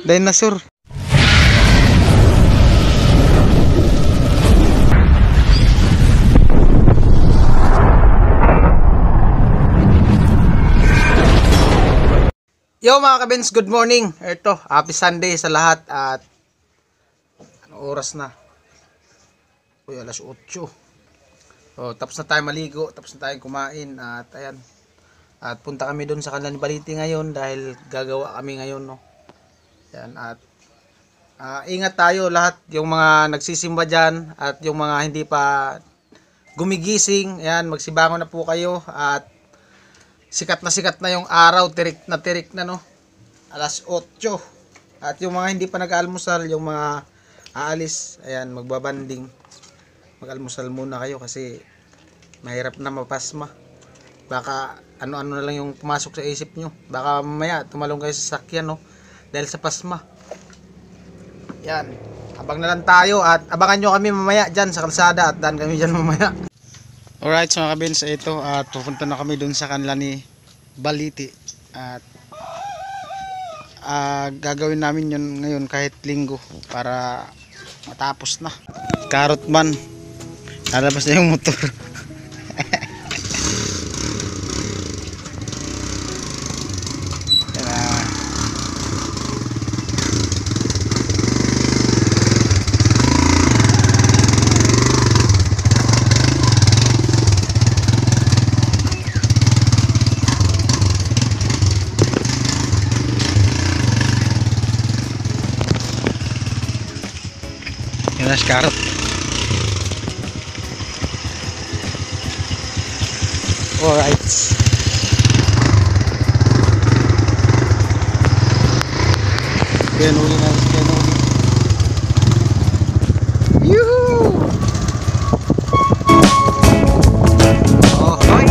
Dinosaur. Yo mga kabins, good morning. Ito, happy Sunday sa lahat. At anong oras na? Uy, alas 8. Tapos na tayo maligo, tapos na tayong kumain. At ayan. At punta kami doon sa Kanlan Baliti ngayon dahil gagawa kami ngayon, no. Ayan, at ingat tayo lahat, yung mga nagsisimba dyan at yung mga hindi pa gumigising. Ayan, magsibangon na po kayo at sikat na yung araw, tirik na no. Alas 8. At yung mga hindi pa nag-almusal, yung mga aalis, ayan, magbabanding. Mag-almusal muna kayo kasi mahirap na mapasma. Baka ano-ano na lang yung pumasok sa isip nyo. Baka mamaya tumalong kayo sa sakyan, no, dahil sa pasma. Yan, abang na lang tayo at abangan nyo kami mamaya dyan sa kalsada at daan kami dyan mamaya. Alright, so mga kabins, ito at pupunta na kami dun sa Kanlan Baliti at gagawin namin yun ngayon kahit linggo para matapos na. Carrot man, lalabas na yung motor. Yan na carrot. Alright. Pinuli na. Yuhuu! Oh, hi!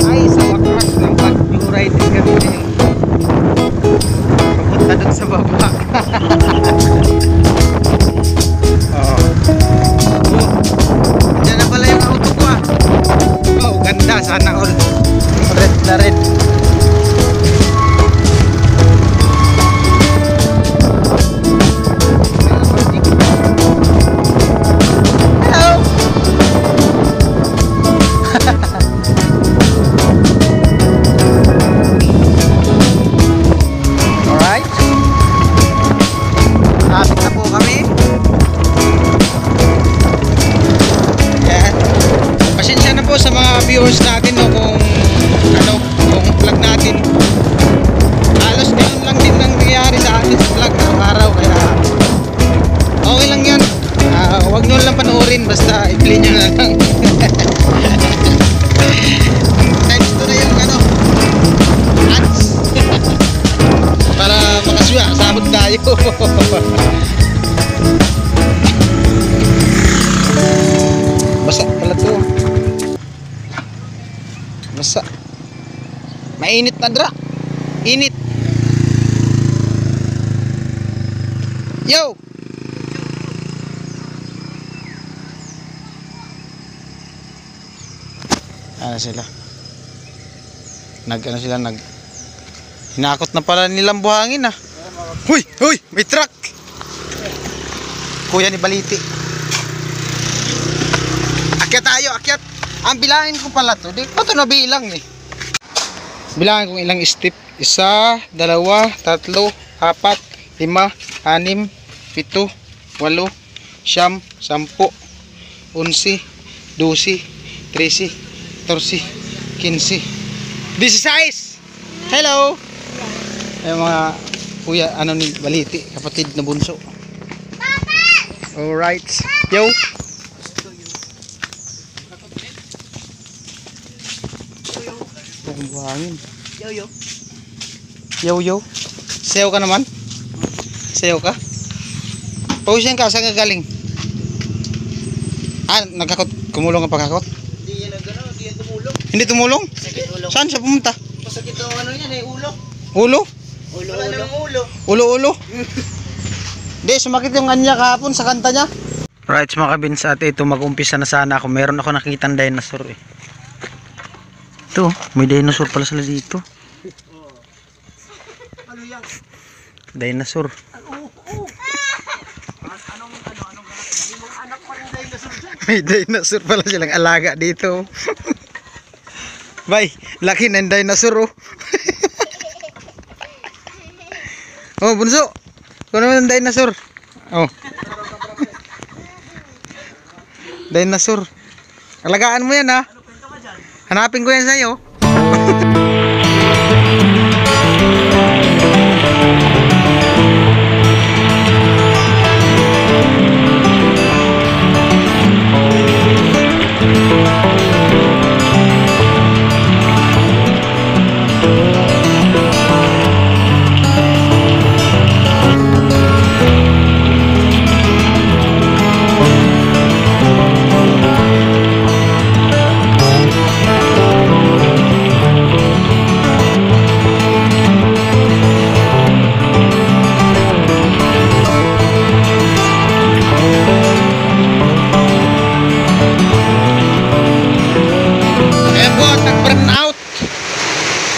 Ay, sa wakas ng pag-view riding kami ngayon. Papunta dun sa baba. Diyan na pala yung auto ko ah. Oh, ganda, sana all. Red na red. Hello. Alright. Traffic na po kami. Pasensya na po sa mga viewers natin, no, kung vlog natin halos ganun lang din ang nangyayari sa atin sa vlog araw-araw, kaya okay lang yan. Huwag nyo lang panoorin, basta i-play nyo na lang. Times to na yung ads. Para makasya, sahod tayo. Basa pala to. Basa. Mainit na dra. Init. Yo. Ano sila? Hinakot na pala nilang buhangin ah. Huy, may truck. Kuya ni Baliti. Akyat tayo, akyat. Ang bilangin ko pala to, di pa to nabilang eh. Bilangin kong ilang step. 1, 2, 3, 4, 5, 6, 7, 8, 9, 10, 11, 12, 13, 14, 15, 16. Hello. Ay mga kuya ni Baliti, kapatid na bunso. Alright. Yo. Buhangin. Yo. Sayaw ka naman? Sayaw ka? Pawisan ka, saan ka galing? Kumulong ang pagkakot? Hindi yan tumulong. Hindi tumulong? Saan siya pumunta? Masakit ang ulo. Ulo? Wala namang ulo. Ulo? Hindi, sumakit yung kanya kahapon sa kanta niya. Right, mga kabins, at ito mag-umpisa na sana ako. Meron ako nakitang dinosaur eh. Ito, may dinosaur pala sila dito. Ano yan? Dinosaur. May dinosaur pala silang alaga dito. Bay, laki ng dinosaur oh. Oh, bunso. Kuno naman ng dinosaur. Oh. Dinosaur. Alagaan mo yan ha. Hanapin ko yan sa'yo.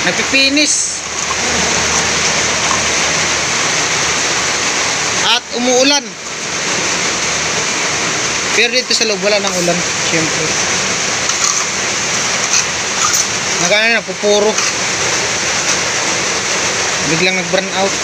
Nagpipinis at umuulan, pero dito sa loob wala ng ulan. Siyempre nagana na pupuro, biglang nag burn out.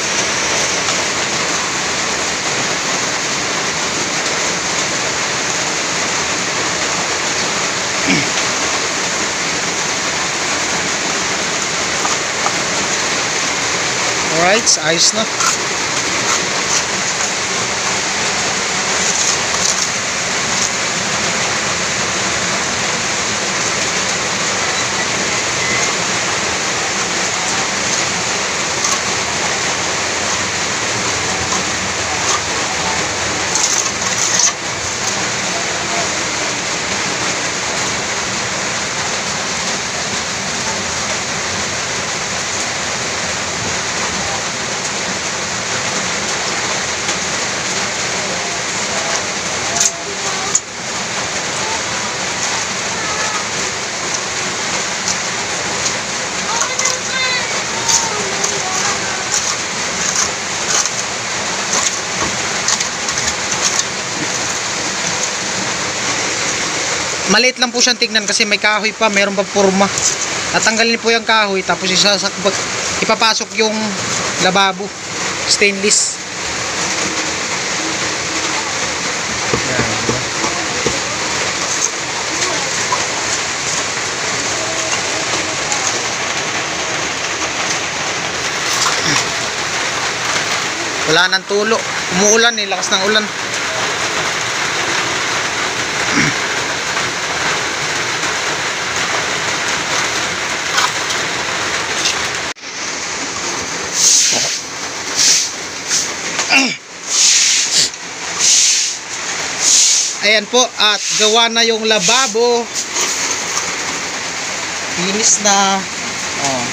Alright, ayos na. Maliit lang po siyang tignan kasi may kahoy pa, mayroon pa porma. Tatanggalin po yung kahoy tapos ipapasok yung lababo, stainless. Wala nang tulo, umuulan eh, lakas ng ulan. Ayan po, at gawa na yung lababo. Linis na. Oh.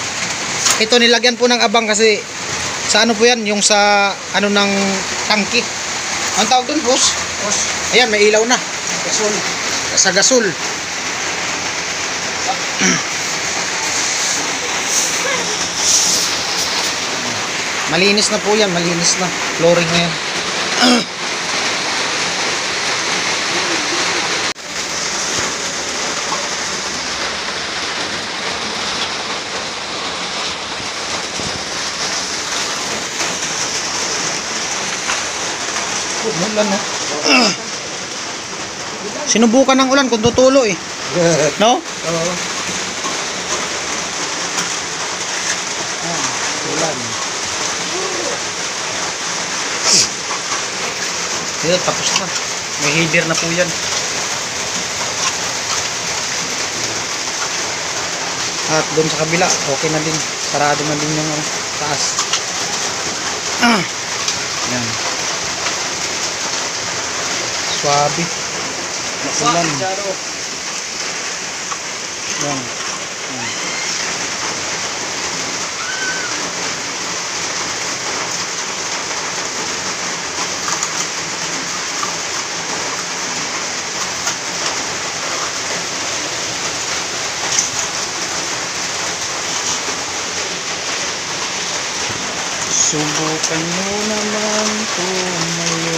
Ito nilagyan po ng abang kasi sa ano po yan, yung sa ano ng tangki. Ang tawag dun, boss? Ayan, may ilaw na. Gasol. Sa gasol. Malinis na po yan, malinis na. Flooring na yan. Ulan no? Sinubukan ng ulan kung tutulo eh. No? Oo. Ulan. Ayan, tapos na. May header na po yan. At doon sa kabila, okay na din. Sarado na din yung taas. Yan. Swabe. Ulan. Yan. Subukan mo naman tumayo.